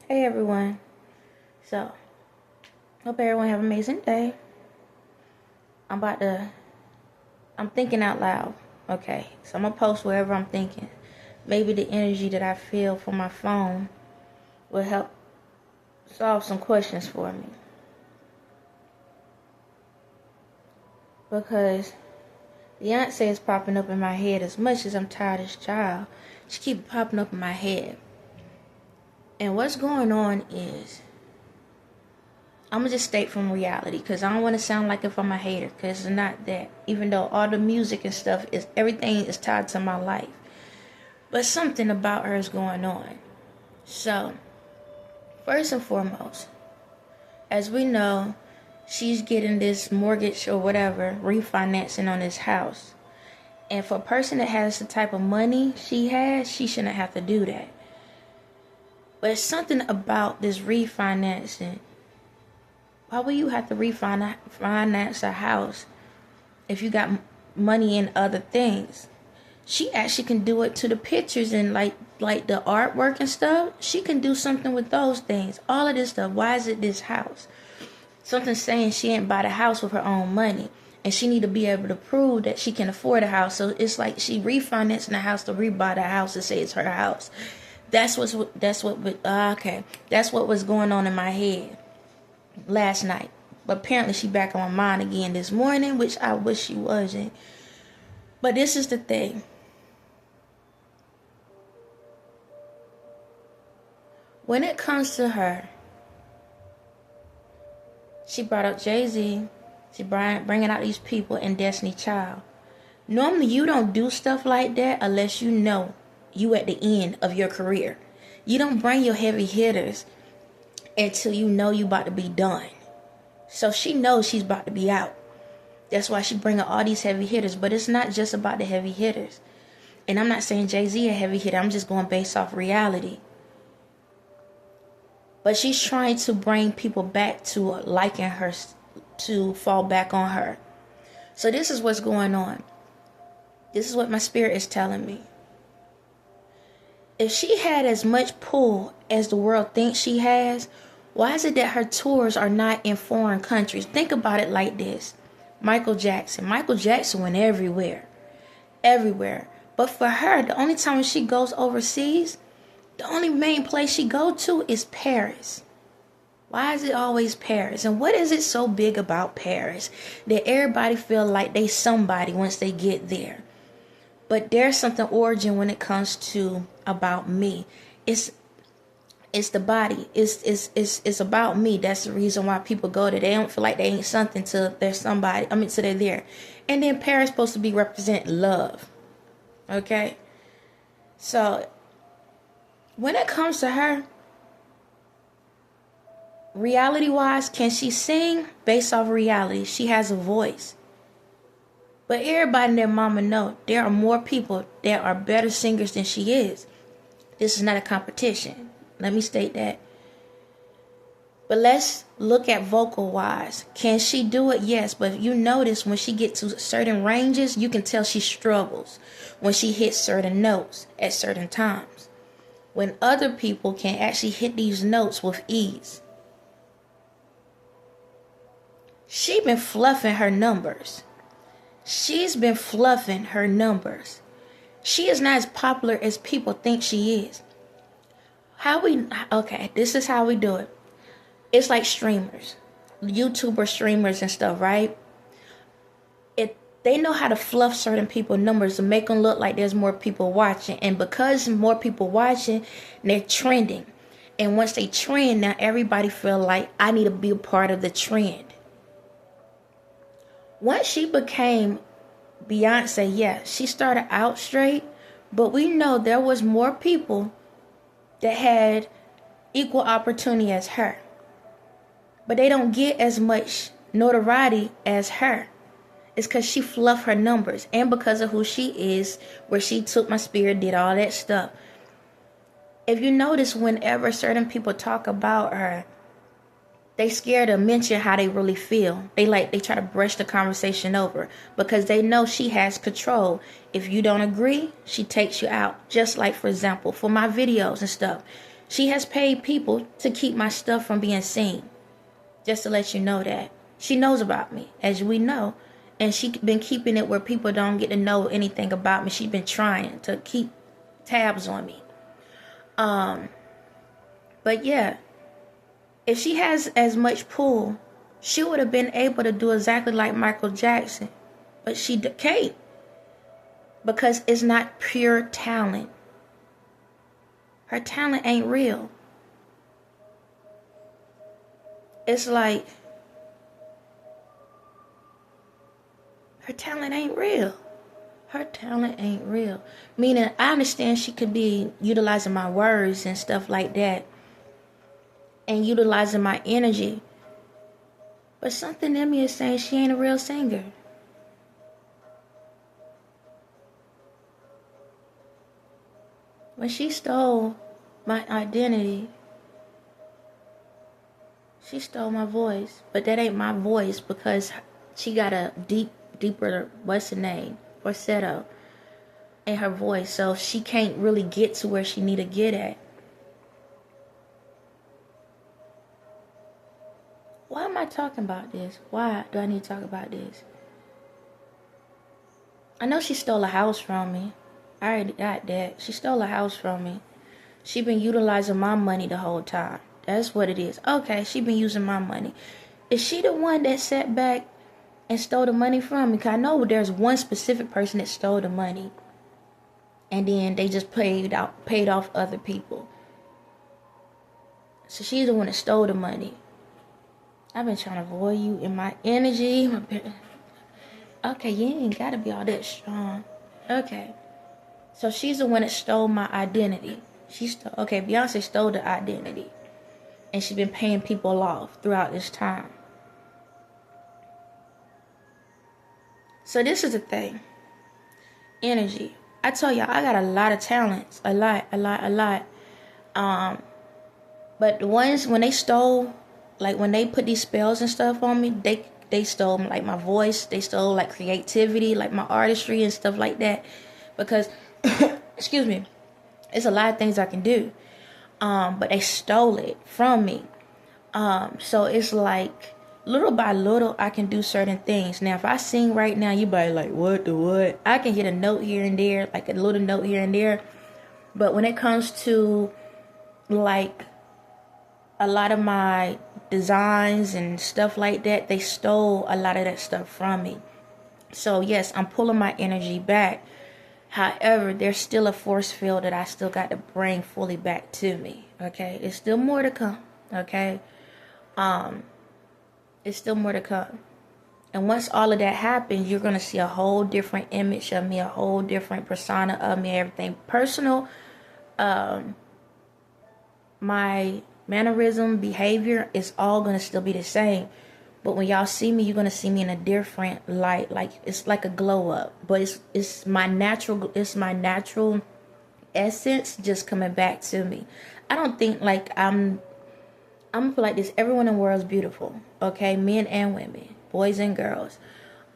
Hey everyone. So, hope everyone have an amazing day. I'm thinking out loud. Okay. So I'm gonna post wherever I'm thinking. Maybe the energy that I feel from my phone will help solve some questions for me. Because Beyonce is popping up in my head as much as I'm tired of this child. She keep popping up in my head. And what's going on is I'm gonna just state from reality, because I don't want to sound like if I'm a hater, because it's not that. Even though all the music and stuff is, everything is tied to my life, but something about her is going on. So, first and foremost, as we know, she's getting this mortgage or whatever, refinancing on this house. And for a person that has the type of money she has, she shouldn't have to do that. But it's something about this refinancing. Why would you have to refinance a house if you got money in other things? She actually can do it to the pictures and like the artwork and stuff. She can do something with those things. All of this stuff. Why is it this house? Something saying she ain't buy the house with her own money, and she need to be able to prove that she can afford a house. So it's like she refinancing the house to rebuy the house and say it's her house. That's what was going on in my head last night. But apparently she back on my mind again this morning, which I wish she wasn't. But this is the thing. When it comes to her, she brought up Jay-Z. She bringing out these people in Destiny Child. Normally you don't do stuff like that unless you know you at the end of your career. You don't bring your heavy hitters until you know you about to be done. So she knows she's about to be out. That's why she bringing all these heavy hitters. But it's not just about the heavy hitters. And I'm not saying Jay-Z a heavy hitter. I'm just going based off reality. But she's trying to bring people back to liking her, to fall back on her. So this is what's going on. This is what my spirit is telling me. If she had as much pull as the world thinks she has, why is it that her tours are not in foreign countries? Think about it like this. Michael Jackson went everywhere. Everywhere. But for her, the only time she goes overseas, the only main place she go to is Paris. Why is it always Paris? And what is it so big about Paris that everybody feel like they somebody once they get there? But there's something origin when it comes to about me. It's the body. It's about me. That's the reason why people go there. They don't feel like they ain't something till they're somebody. Till they're there. And then Paris supposed to be represent love. Okay? So when it comes to her, reality-wise, can she sing? Based off reality, she has a voice. But everybody and their mama know there are more people that are better singers than she is. This is not a competition. Let me state that. But let's look at vocal-wise. Can she do it? Yes. But if you notice, when she gets to certain ranges, you can tell she struggles when she hits certain notes at certain times. When other people can actually hit these notes with ease. She's been fluffing her numbers. She's been fluffing her numbers. She is not as popular as people think she is. This is how we do it. It's like streamers, YouTuber streamers and stuff, right? They know how to fluff certain people's numbers to make them look like there's more people watching. And because more people watching, they're trending. And once they trend, now everybody feel like I need to be a part of the trend. Once she became Beyonce, yeah, she started out straight, but we know there was more people that had equal opportunity as her. But they don't get as much notoriety as her. It's because she fluffed her numbers, and because of who she is, where she took my spirit, did all that stuff. If you notice, whenever certain people talk about her, they scared to mention how they really feel. They try to brush the conversation over because they know she has control. If you don't agree, she takes you out. Just like, for example, for my videos and stuff. She has paid people to keep my stuff from being seen. Just to let you know that. She knows about me, as we know. And she's been keeping it where people don't get to know anything about me. She's been trying to keep tabs on me. But yeah, if she has as much pull, she would have been able to do exactly like Michael Jackson. But she can't. Because it's not pure talent. Her talent ain't real. It's like her talent ain't real. Her talent ain't real. Meaning, I understand she could be utilizing my words and stuff like that. And utilizing my energy. But something in me is saying she ain't a real singer. When she stole my identity, she stole my voice. But that ain't my voice because she got a deeper, what's the name? Falsetto in her voice. So she can't really get to where she need to get at. Why am I talking about this? Why do I need to talk about this? I know she stole a house from me. I already got that. She stole a house from me. She been utilizing my money the whole time. That's what it is. Okay, she been using my money. Is she the one that sat back and stole the money from me? Because I know there's one specific person that stole the money. And then they just paid off other people. So she's the one that stole the money. I've been trying to avoid you in my energy. Okay, you ain't got to be all that strong. Okay. So she's the one that stole my identity. Beyonce stole the identity. And she's been paying people off throughout this time. So this is the thing. Energy. I told y'all I got a lot of talents. A lot. But the ones, when they stole, like when they put these spells and stuff on me, they stole like my voice. They stole like creativity, like my artistry and stuff like that. Because, excuse me, it's a lot of things I can do. But they stole it from me. So it's like, little by little, I can do certain things. Now, if I sing right now, you probably like, what the what? I can hit a note here and there, like a little note here and there. But when it comes to, like, a lot of my designs and stuff like that, they stole a lot of that stuff from me. So, yes, I'm pulling my energy back. However, there's still a force field that I still got to bring fully back to me. Okay? There's still more to come. Okay? It's still more to come. And once all of that happens, you're going to see a whole different image of me, a whole different persona of me, everything personal. My mannerism, behavior is all going to still be the same. But when y'all see me, you're going to see me in a different light. Like, it's like a glow up. But it's my natural essence just coming back to me. I don't think like I'm gonna put like this. Everyone in the world is beautiful. Okay, men and women, boys and girls.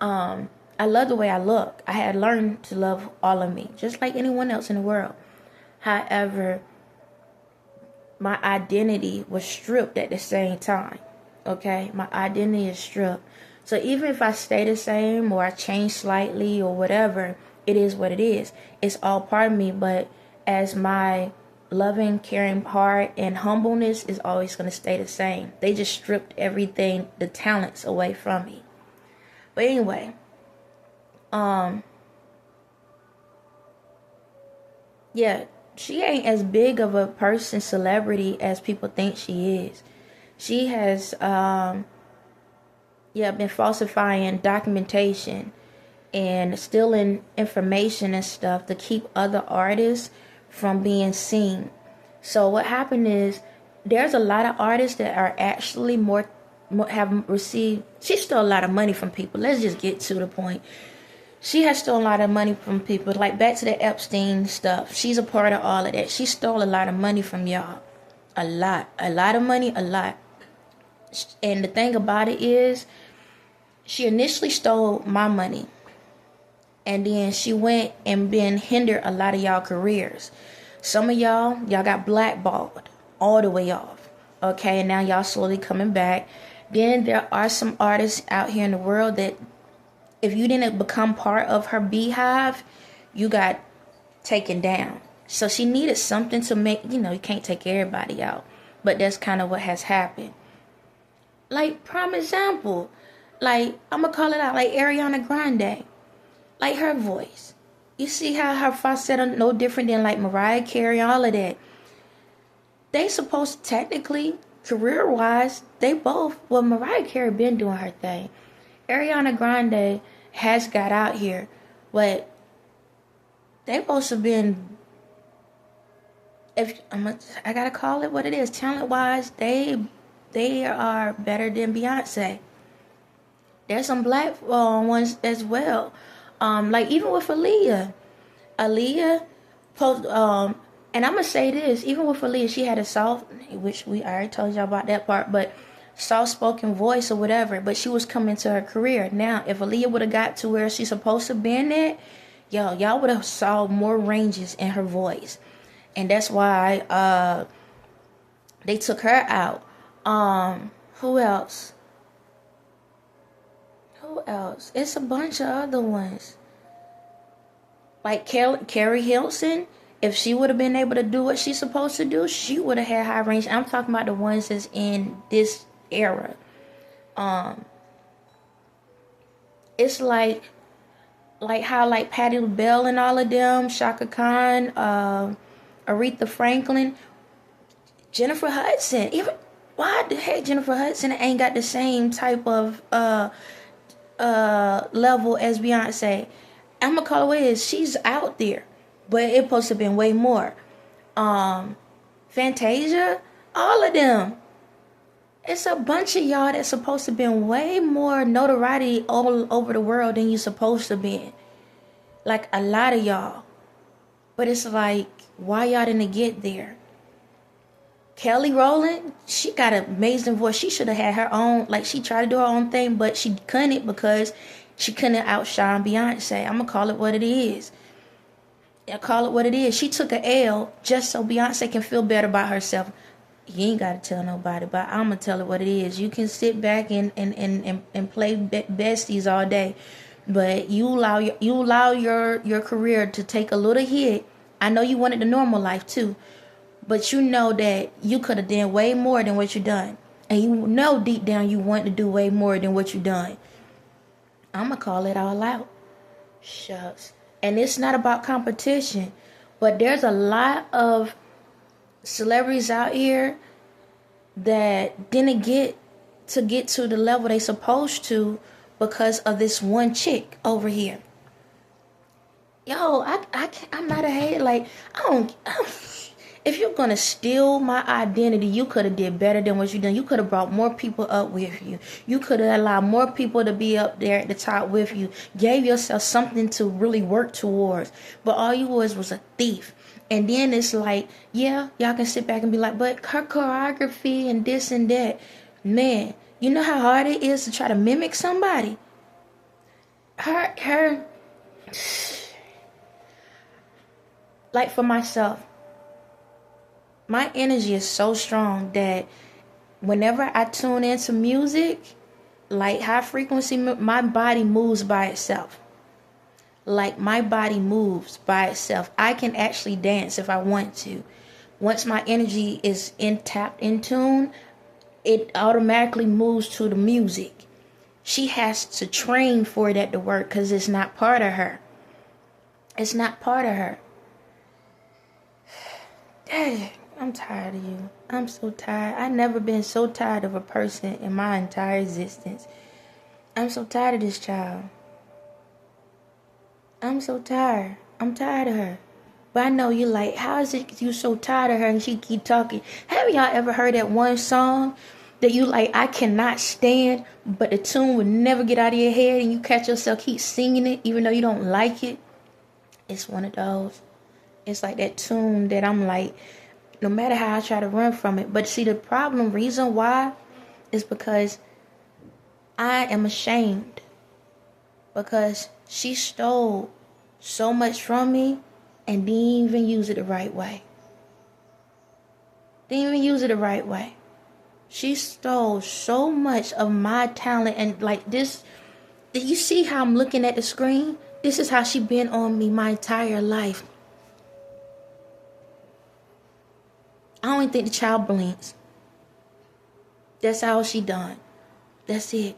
I love the way I look. I had learned to love all of me, just like anyone else in the world. However, my identity was stripped at the same time. Okay, my identity is stripped. So even if I stay the same or I change slightly or whatever, it is what it is. It's all part of me. But as my loving, caring heart and humbleness is always going to stay the same. They just stripped everything, the talents away from me. But anyway, yeah, she ain't as big of a person, celebrity, as people think she is. She has, been falsifying documentation and stealing information and stuff to keep other artists from being seen. So what happened is, there's a lot of artists that are actually have received. She stole a lot of money from people. Let's just get to the point. She has stolen a lot of money from people. Like back to the Epstein stuff. She's a part of all of that. She stole a lot of money from y'all. A lot of money, a lot. And the thing about it is, she initially stole my money. And then she went and been hindered a lot of y'all careers. Some of y'all got blackballed. all the way off. Okay, and now y'all slowly coming back. Then there are some artists out here in the world that if you didn't become part of her beehive, you got taken down. So she needed something to make, you can't take everybody out. But that's kind of what has happened. Like, prime example, like, I'm going to call it out, like Ariana Grande. Like, her voice. You see how her falsetto no different than, like, Mariah Carey, all of that. They supposed to technically, career-wise, they both, well, Mariah Carey been doing her thing. Ariana Grande has got out here, but they supposed to been, I gotta call it what it is, talent-wise, they are better than Beyonce. There's some black ones as well. Like even with Aaliyah post, and I'm gonna say this, even with Aaliyah, she had a soft, which I already told y'all about that part, but soft-spoken voice or whatever, but she was coming to her career. Now, if Aaliyah would have got to where she's supposed to been at, y'all would have saw more ranges in her voice. And that's why they took her out. Who else? It's a bunch of other ones. Like Carrie Hilson, if she would have been able to do what she's supposed to do, she would have had high range. I'm talking about the ones that's in this era. It's like how like Patti LaBelle and all of them, Shaka Khan, Aretha Franklin, Jennifer Hudson. Even why the heck Jennifer Hudson ain't got the same type of level as Beyonce? I'm gonna call it what it is. She's out there, but it supposed to have been way more. Fantasia, all of them. It's a bunch of y'all that's supposed to have been way more notoriety all over the world than you supposed to be. Like a lot of y'all. But it's like, why y'all didn't get there? Kelly Rowland, she got an amazing voice. She should have had her own, like she tried to do her own thing, but she couldn't because she couldn't outshine Beyonce. I'm going to call it what it is. She took an L just so Beyonce can feel better about herself. You ain't got to tell nobody, but I'm going to tell it what it is. You can sit back and play besties all day, but you allow your career to take a little hit. I know you wanted the normal life too, but you know that you could have done way more than what you done. And you know deep down you want to do way more than what you done. I'm going to call it all out. Shucks. And it's not about competition, but there's a lot of celebrities out here that didn't get to the level they supposed to because of this one chick over here. Yo, I'm not a hater. Like, if you're gonna steal my identity, you could have did better than what you done. You could have brought more people up with you. You could have allowed more people to be up there at the top with you. Gave yourself something to really work towards. But all you was a thief. And then it's like, yeah, y'all can sit back and be like, but her choreography and this and that. Man, you know how hard it is to try to mimic somebody? Her like for myself, my energy is so strong that whenever I tune into music, like high frequency, my body moves by itself. Like my body moves by itself. I can actually dance if I want to. Once my energy is tapped in tune, it automatically moves to the music. She has to train for that to work because it's not part of her. It's not part of her. Dang, I'm tired of you. I'm so tired. I've never been so tired of a person in my entire existence. I'm so tired of this child. I'm so tired. I'm tired of her. But I know you like, how is it you so tired of her and she keep talking? Have y'all ever heard that one song that you like, I cannot stand, but the tune would never get out of your head and you catch yourself keep singing it even though you don't like it? It's one of those. It's like that tune that I'm like, no matter how I try to run from it. But see, the reason why is because I am ashamed. Because she stole so much from me and didn't even use it the right way. Didn't even use it the right way. She stole so much of my talent. And like this, do you see how I'm looking at the screen? This is how she been on me my entire life. I don't even think the child blinks. That's all she done. That's it.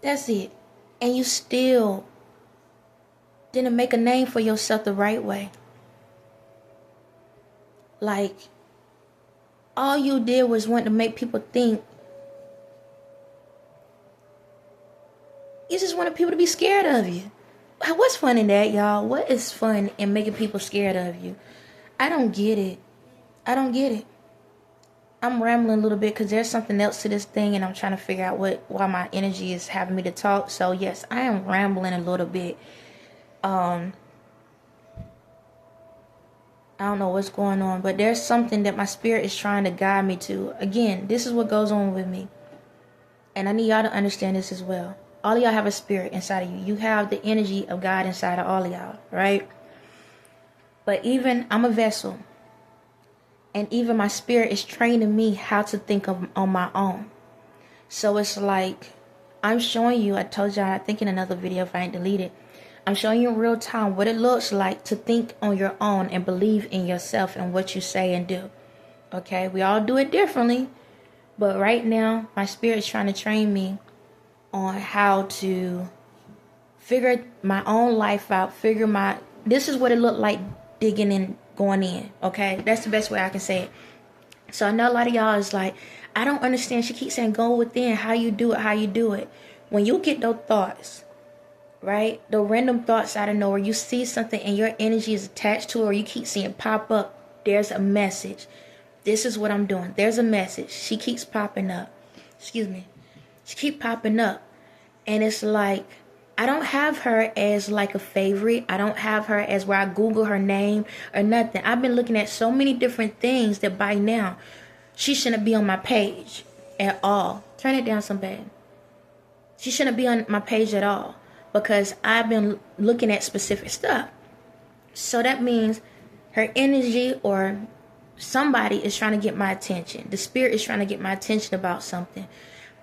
That's it. And you still didn't make a name for yourself the right way. Like, all you did was want to make people think. You just wanted people to be scared of you. What's fun in that, y'all? What is fun in making people scared of you? I don't get it. I don't get it. I'm rambling a little bit because there's something else to this thing, and I'm trying to figure out why my energy is having me to talk. So yes, I am rambling a little bit. I don't know what's going on, but there's something that my spirit is trying to guide me to. Again, this is what goes on with me, and I need y'all to understand this as well. All of y'all have a spirit inside of you. You have the energy of God inside of all of y'all, right? But even I'm a vessel. And even my spirit is training me how to think on my own. So it's like, I'm showing you, I told y'all, I think in another video if I ain't deleted, I'm showing you in real time what it looks like to think on your own and believe in yourself and what you say and do. Okay, we all do it differently. But right now, my spirit is trying to train me on how to figure my own life out, this is what it looked like digging in, going in, okay? That's the best way I can say it. So I know a lot of y'all is like, I don't understand. She keeps saying go within, how you do it. When you get those thoughts, right? The random thoughts out of nowhere, you see something and your energy is attached to it, or you keep seeing pop up, there's a message. This is what I'm doing. There's a message. She keeps popping up. Excuse me. She keep popping up. And it's like, I don't have her as like a favorite. I don't have her as where I Google her name or nothing. I've been looking at so many different things that by now, she shouldn't be on my page at all. Turn it down some, babe. She shouldn't be on my page at all because I've been looking at specific stuff. So that means her energy or somebody is trying to get my attention. The spirit is trying to get my attention about something.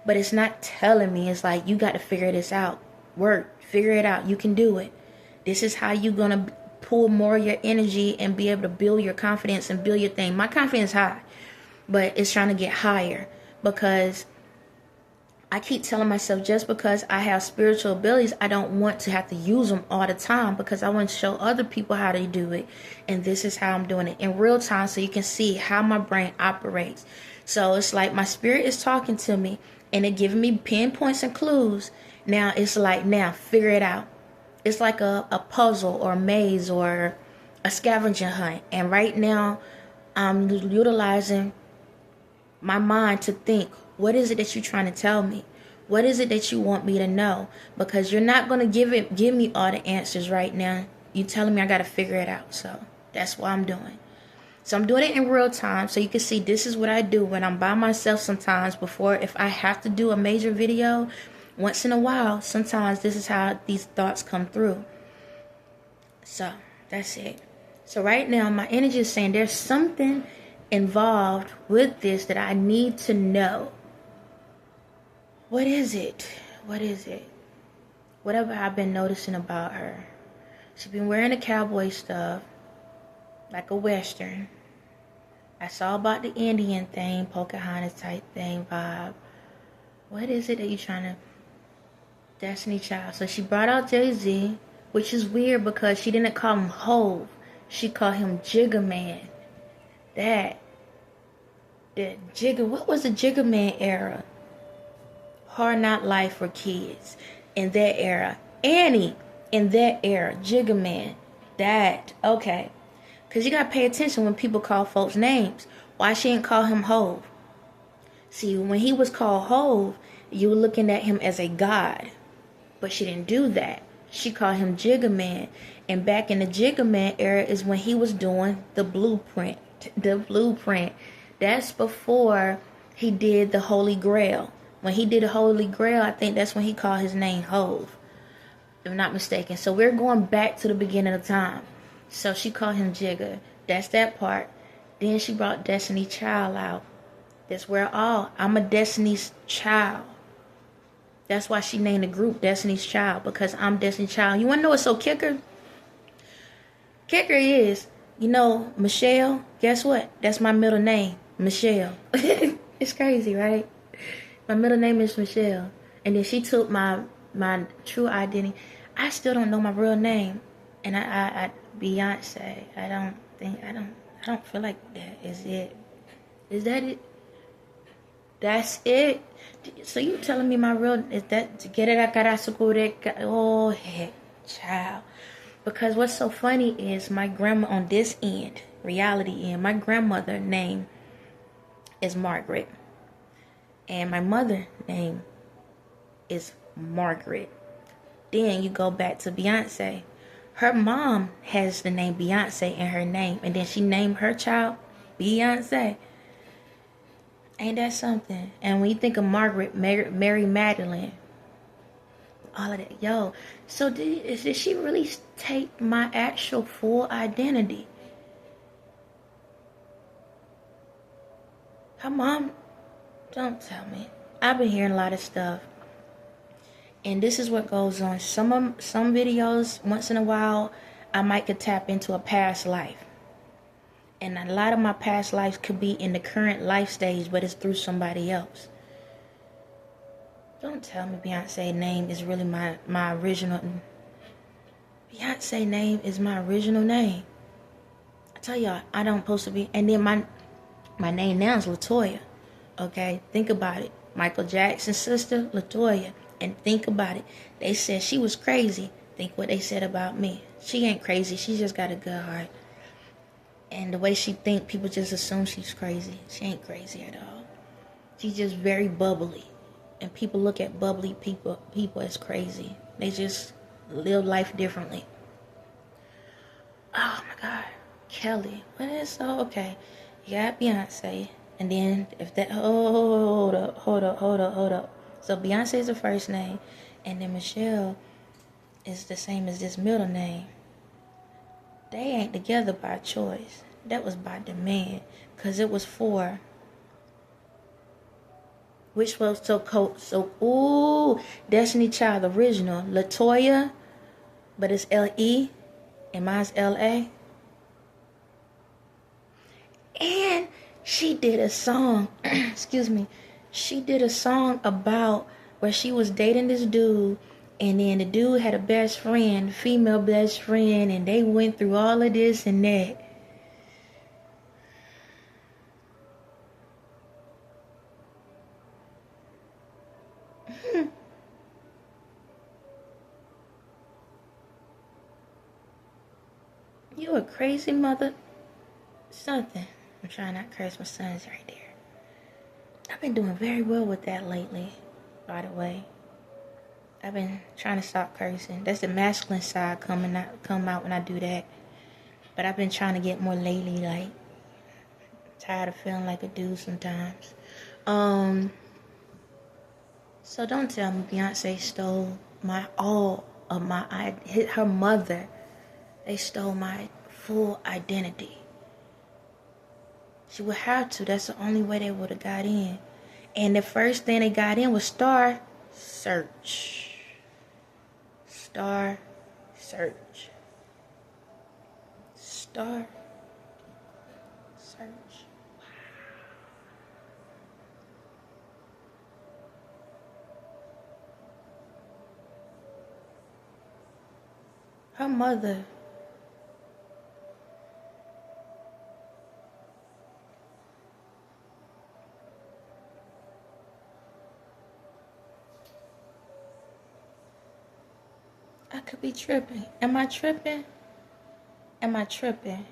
But it's not telling me. It's like, you got to figure this out. Work. Figure it out. You can do it. This is how you're going to pull more of your energy and be able to build your confidence and build your thing. My confidence is high. But it's trying to get higher. Because I keep telling myself, just because I have spiritual abilities, I don't want to have to use them all the time. Because I want to show other people how they do it. And this is how I'm doing it in real time. So you can see how my brain operates. So it's like my spirit is talking to me. And it giving me pinpoints and clues. Now it's like, now figure it out. It's like a puzzle or a maze or a scavenger hunt. And right now I'm utilizing my mind to think, what is it that you're trying to tell me? What is it that you want me to know? Because you're not going to give me all the answers right now. You're telling me I got to figure it out. So that's what I'm doing. So I'm doing it in real time so you can see this is what I do when I'm by myself sometimes before. If I have to do a major video once in a while, sometimes this is how these thoughts come through. So that's it. So right now my energy is saying there's something involved with this that I need to know. What is it? What is it? Whatever I've been noticing about her. She's been wearing the cowboy stuff like a Western. I saw about the Indian thing, Pocahontas type thing vibe. What is it that you're trying to... Destiny Child. So she brought out Jay-Z, which is weird because she didn't call him Hove. She called him Jigga Man. That Jigga... What was the Jigga Man era? Hard Knock Life for kids. In that era. Annie. In that era. Jigga Man. That. Okay. Because you got to pay attention when people call folks names. Why she didn't call him Hove? See, when he was called Hove, you were looking at him as a god. But she didn't do that. She called him Jigga Man. And back in the Jigga Man era is when he was doing the blueprint. The blueprint. That's before he did the Holy Grail. When he did the Holy Grail, I think that's when he called his name Hove. If I'm not mistaken. So we're going back to the beginning of time. So she called him Jigga. That's that part. Then she brought Destiny Child out. That's where I'm a Destiny's Child. That's why she named the group Destiny's Child, because I'm Destiny's Child. You want to know what's so kicker? Kicker is, Michelle, guess what? That's my middle name, Michelle. It's crazy, right? My middle name is Michelle. And then she took my true identity. I still don't know my real name. And I Beyonce. I don't feel like that is it. Is that it? That's it. So you telling me my real is that to get it? Oh heck, child. Because what's so funny is my grandma on this end, reality end, my grandmother name is Margaret, and my mother name is Margaret. Then you go back to Beyonce. Her mom has the name Beyonce in her name, and then she named her child Beyonce. Ain't that something? And when you think of Margaret, Mary Magdalene, all of that, yo. So did she really take my actual full identity? Her mom, don't tell me. I've been hearing a lot of stuff. And this is what goes on. Some videos, once in a while, I might could tap into a past life. And a lot of my past lives could be in the current life stage, but it's through somebody else. Don't tell me Beyonce's name is really my original. Beyonce's name is my original name. I tell y'all, I don't supposed to be. And then my name now is Latoya. Okay, think about it. Michael Jackson's sister, Latoya. And think about it. They said she was crazy. Think what they said about me. She ain't crazy. She just got a good heart. And the way she think, people just assume she's crazy. She ain't crazy at all. She's just very bubbly. And people look at bubbly people as crazy. They just live life differently. Oh my God. Kelly. What is so okay. You got Beyonce. And then if that hold up. So Beyonce is the first name. And then Michelle is the same as this middle name. They ain't together by choice. That was by demand. Because it was for... Which was Destiny Child original. Latoya. But it's L-E. And mine's L-A. And she did a song. Excuse me. She did a song about where she was dating this dude. And then the dude had a best friend, female best friend, and they went through all of this and that. You a crazy mother. Something. I'm trying not to curse, my son's right there. I've been doing very well with that lately, by the way. I've been trying to stop cursing. That's the masculine side come out when I do that. But I've been trying to get more lately, like, tired of feeling like a dude sometimes. So don't tell me Beyonce stole her mother. They stole my full identity. She would have to. That's the only way they would have got in. And the first thing they got in was Star Search. Star Search. Star Search. Her mother. I could be tripping. Am I tripping? Am I tripping?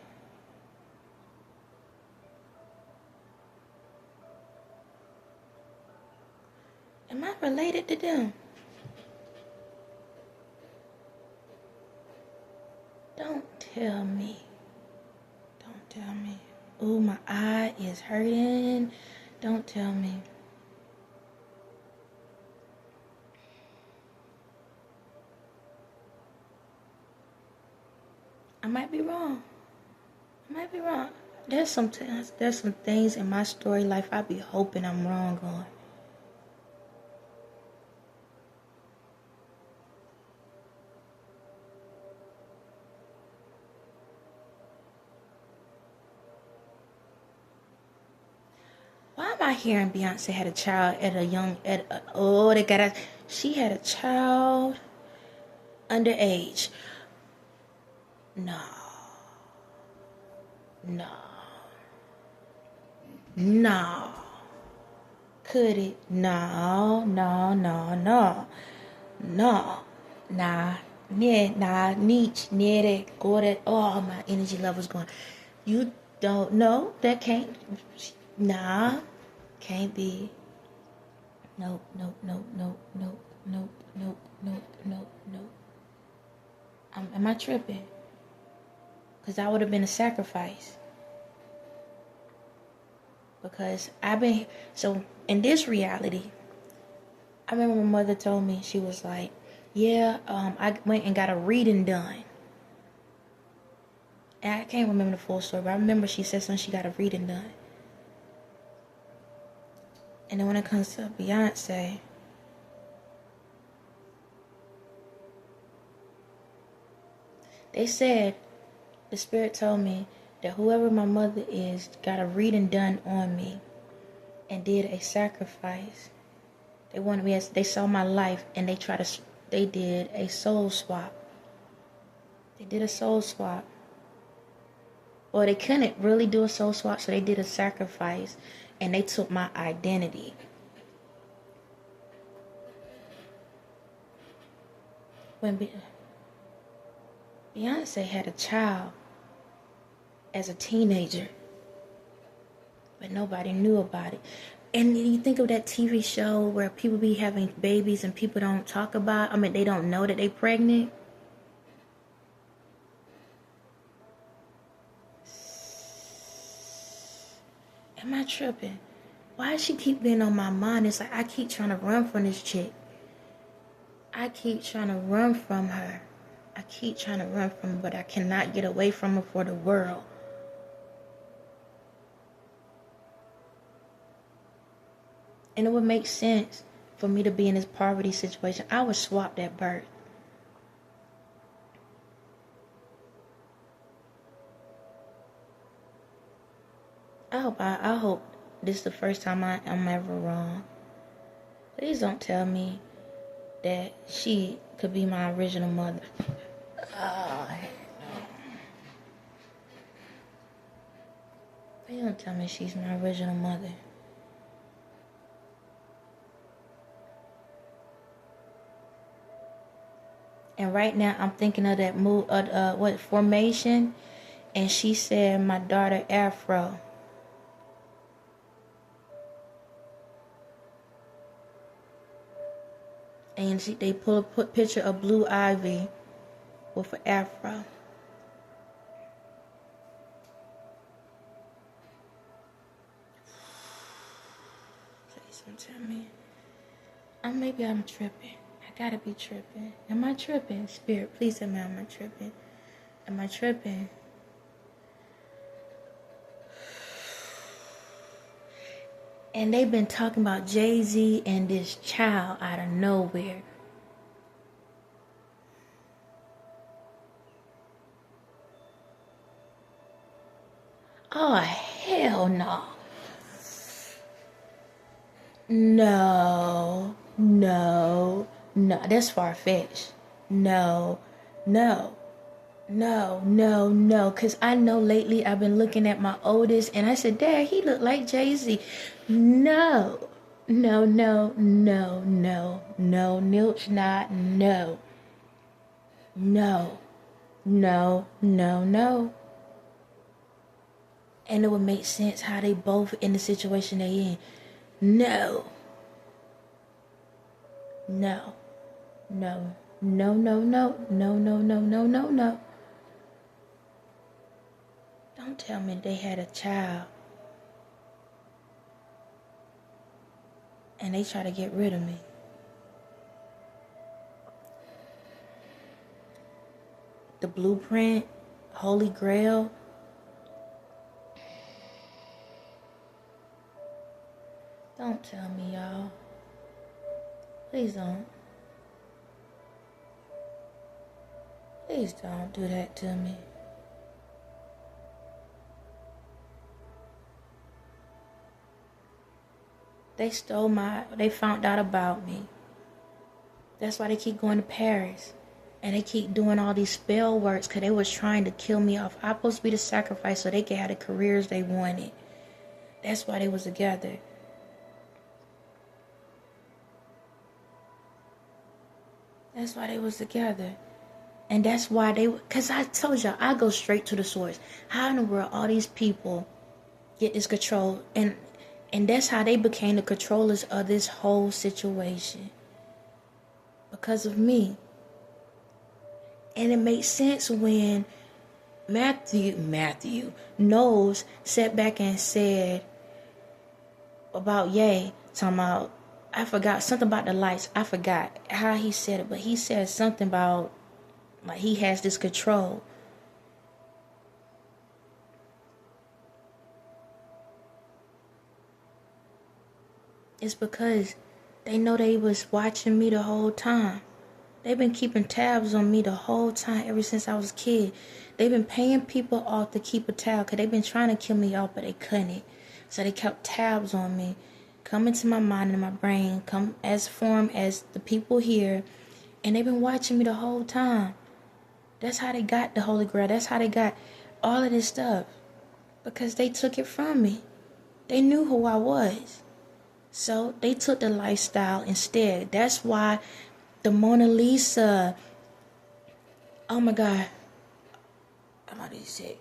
Am I related to them? Don't tell me. Don't tell me. Ooh, my eye is hurting. Don't tell me. I might be wrong. I might be wrong. there's some things in my story life I be hoping I'm wrong on. Why am I hearing Beyonce had a child she had a child underage? No. No. No. Could it? No. No. Nah. Niche, near go that. Oh, my energy level's going. You don't know that can't. Nah, can't be. Nope. Am I tripping? Because that would have been a sacrifice. Because so in this reality, I remember my mother told me, she was like, yeah, I went and got a reading done. And I can't remember the full story, but I remember she said something, she got a reading done. And then when it comes to Beyonce, they said, the spirit told me that whoever my mother is got a reading done on me and did a sacrifice. They wanted me, they saw my life, and they did a soul swap. They did a soul swap. Or they couldn't really do a soul swap, so they did a sacrifice, and they took my identity. When Beyonce had a child as a teenager, but nobody knew about it. And you think of that TV show where people be having babies and people don't talk about, they don't know that they pregnant. Am I tripping? Why does she keep being on my mind? It's like I keep trying to run from this chick. I keep trying to run from her. I keep trying to run from her, but I cannot get away from her for the world. And it would make sense for me to be in this poverty situation. I would swap that birth. I hope this is the first time I'm ever wrong. Please don't tell me that she could be my original mother. Oh, heck no. Please don't tell me she's my original mother. And right now I'm thinking of that move, Formation, and she said my daughter Afro. And they put a picture of Blue Ivy with an afro. Please don't tell me. Maybe I'm tripping. I gotta be tripping. Am I tripping? Spirit, please tell me I'm not tripping. Am I tripping? And they've been talking about Jay-Z and this child out of nowhere. Oh, hell no. No. That's far-fetched. No. Because I know lately I've been looking at my oldest and I said, Dad, he looked like Jay-Z. No, Nilch not, no. And it would make sense how they both in the situation they in. No. Don't tell me they had a child and they try to get rid of me. The blueprint, Holy Grail. Don't tell me, y'all. Please don't. Please don't do that to me. They found out about me. That's why they keep going to Paris. And they keep doing all these spell works because they was trying to kill me off. I was supposed to be the sacrifice so they could have the careers they wanted. That's why they was together. That's why they was together. And that's why because I told y'all, I go straight to the source. How in the world all these people get this control? And that's how they became the controllers of this whole situation. Because of me. And it makes sense when Matthew Knowles sat back and said about Ye, talking about, I forgot something about the lights. I forgot how he said it, but he said something about like he has this control. It's because they know they was watching me the whole time. They've been keeping tabs on me the whole time ever since I was a kid. They've been paying people off to keep a tab because they've been trying to kill me off, but they couldn't. So they kept tabs on me, come into my mind and my brain, come as form as the people here, and they've been watching me the whole time. That's how they got the Holy Grail. That's how they got all of this stuff. Because they took it from me. They knew who I was. So they took the lifestyle instead. That's why the Mona Lisa, oh my God, I'm already sick.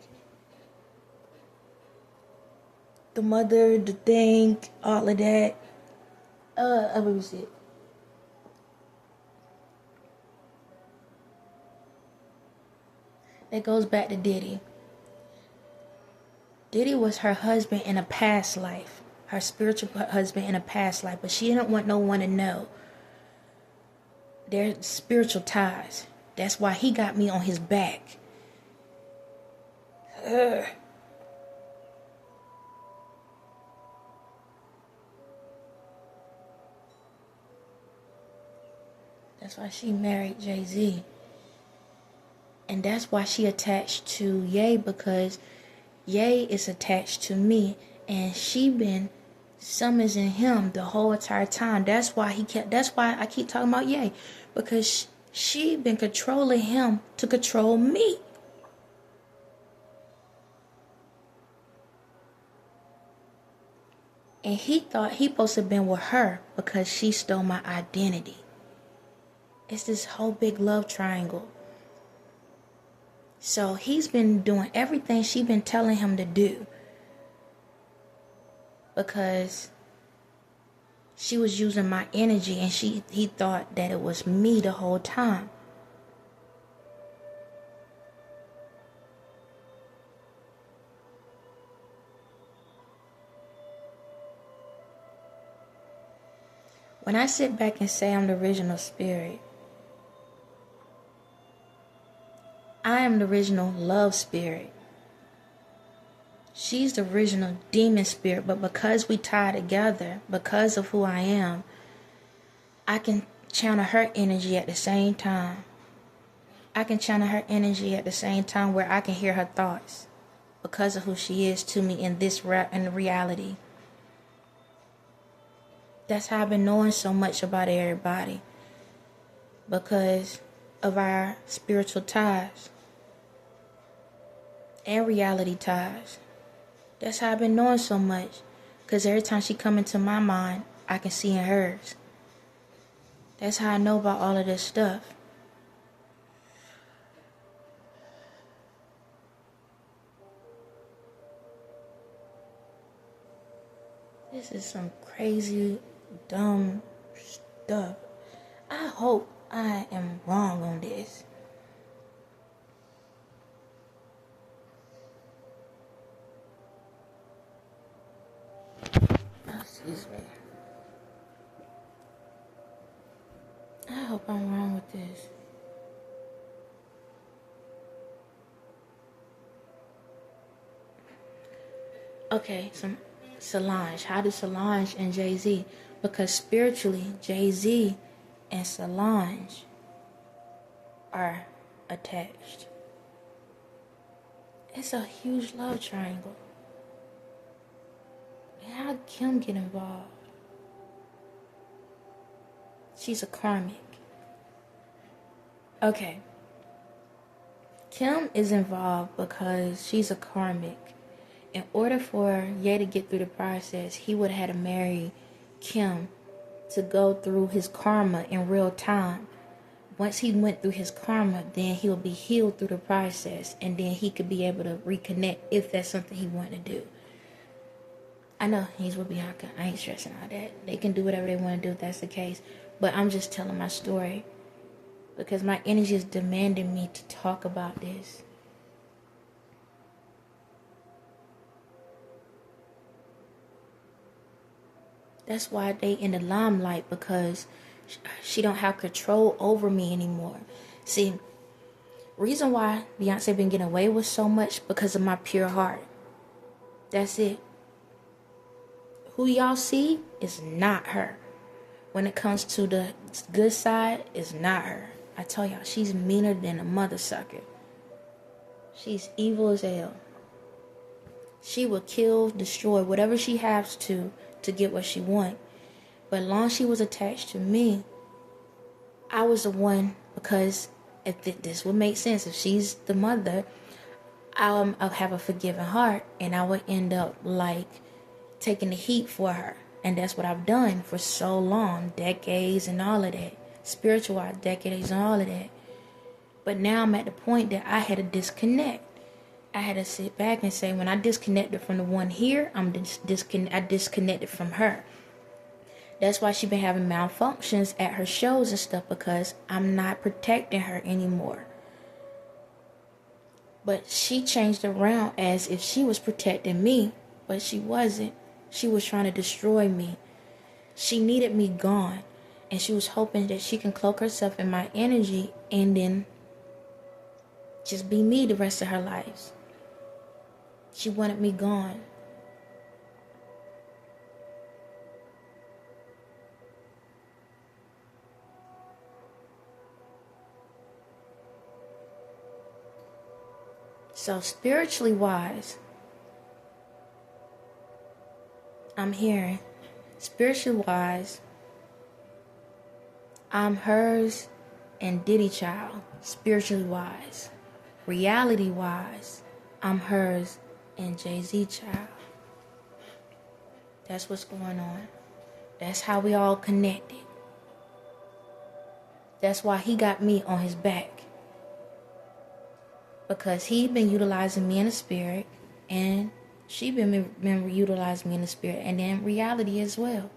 The mother, the thing, all of that. I'm really sick. That goes back to Diddy. Diddy was her husband in a past life. Her spiritual husband in a past life. But she didn't want no one to know their spiritual ties. That's why he got me on his back. Ugh. That's why she married Jay-Z. And that's why she attached to Ye, because Ye is attached to me. And she been summoning him the whole entire time. That's why I keep talking about Ye. Because she been controlling him to control me. And he thought he supposed to have been with her because she stole my identity. It's this whole big love triangle. So he's been doing everything she been telling him to do. Because she was using my energy and he thought that it was me the whole time. When I sit back and say I'm the original spirit, I am the original love spirit. She's the original demon spirit, but because we tie together, because of who I am, I can channel her energy at the same time. I can channel her energy at the same time where I can hear her thoughts because of who she is to me in this in reality. That's how I've been knowing so much about everybody, because of our spiritual ties and reality ties. That's how I've been knowing so much, because every time she come into my mind, I can see in hers. That's how I know about all of this stuff. This is some crazy, dumb stuff. I hope I am wrong on this. Excuse me. I hope I'm wrong with this. Okay, Solange. How does Solange and Jay-Z? Because spiritually, Jay-Z and Solange are attached. It's a huge love triangle. And how did Kim get involved? She's a karmic. Okay. Kim is involved because she's a karmic. In order for Ye to get through the process, he would have had to marry Kim to go through his karma in real time. Once he went through his karma, then he'll be healed through the process, and then he could be able to reconnect if that's something he wanted to do. I know he's with Bianca. I ain't stressing all that. They can do whatever they want to do if that's the case. But I'm just telling my story because my energy is demanding me to talk about this. That's why they in the limelight, because she don't have control over me anymore. See, reason why Beyonce been getting away with so much because of my pure heart. That's it. Who y'all see is not her. When it comes to the good side, it's not her. I tell y'all, she's meaner than a mother sucker. She's evil as hell. She will kill, destroy, whatever she has to get what she wants. But as long as she was attached to me, I was the one, because if this would make sense, if she's the mother, I'll have a forgiving heart, and I would end up like taking the heat for her. And that's what I've done for so long, decades and all of that, spiritual decades and all of that. But now I'm at the point that I had to disconnect. I had to sit back and say, when I disconnected from the one here, I disconnected from her. That's why she been having malfunctions at her shows and stuff, because I'm not protecting her anymore. But she changed around as if she was protecting me, but she wasn't. She was trying to destroy me. She needed me gone, and she was hoping that she can cloak herself in my energy and then just be me the rest of her life. She wanted me gone. So spiritually wise, I'm hearing, spiritually wise, I'm hers and Diddy child. Spiritually wise. Reality wise, I'm hers and Jay-Z child. That's what's going on. That's how we all connected. That's why he got me on his back. Because he been utilizing me in the spirit, and she been utilizing me in the spirit, and then reality as well.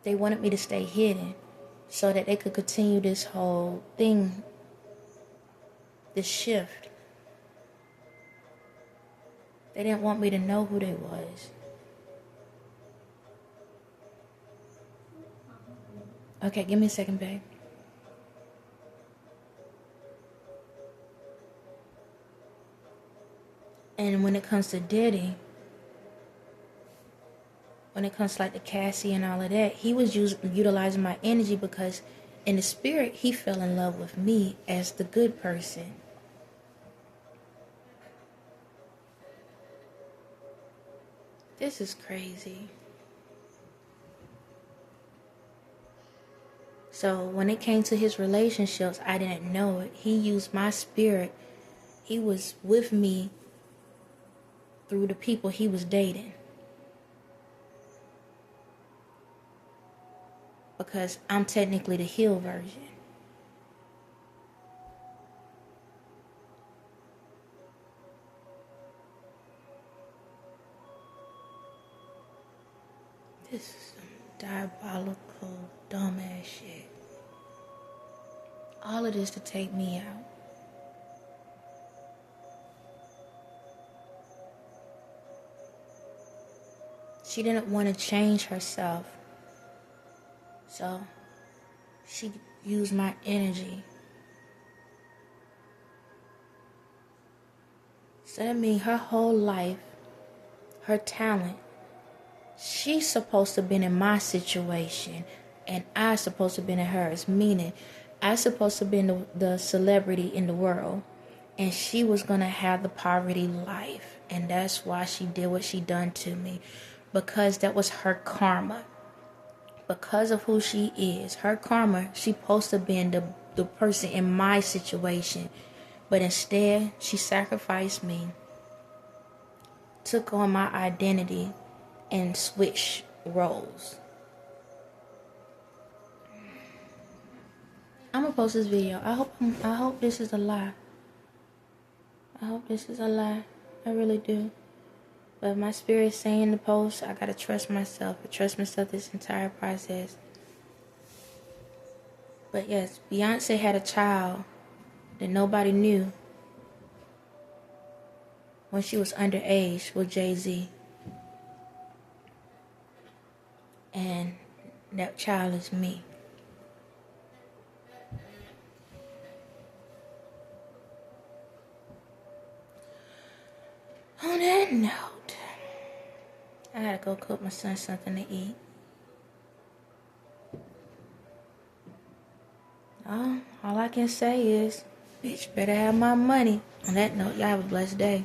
They wanted me to stay hidden so that they could continue this whole thing, this shift. They didn't want me to know who they was. Okay, give me a second, babe. And when it comes to Diddy, when it comes to like the Cassie and all of that, he was utilizing my energy because in the spirit, he fell in love with me as the good person. This is crazy. So when it came to his relationships, I didn't know it. He used my spirit. He was with me through the people he was dating. Because I'm technically the heel version. This is some diabolical, dumbass shit. All of this to take me out. She didn't want to change herself. So she used my energy. So that means her whole life, her talent. She's supposed to have been in my situation, and I supposed to have been in hers. Meaning, I supposed to have been the celebrity in the world, and she was gonna have the poverty life, and that's why she did what she done to me, because that was her karma. Because of who she is, her karma. She supposed to have been the person in my situation, but instead she sacrificed me, took on my identity, and switched roles. I'm gonna post this video. I hope this is a lie. I hope this is a lie. I really do. But my spirit's saying to post, I gotta trust myself. I trust myself this entire process. But yes, Beyonce had a child that nobody knew when she was underage with Jay-Z. And that child is me. On that note, I gotta go cook my son something to eat. All I can say is, bitch better have my money. On that note, y'all have a blessed day.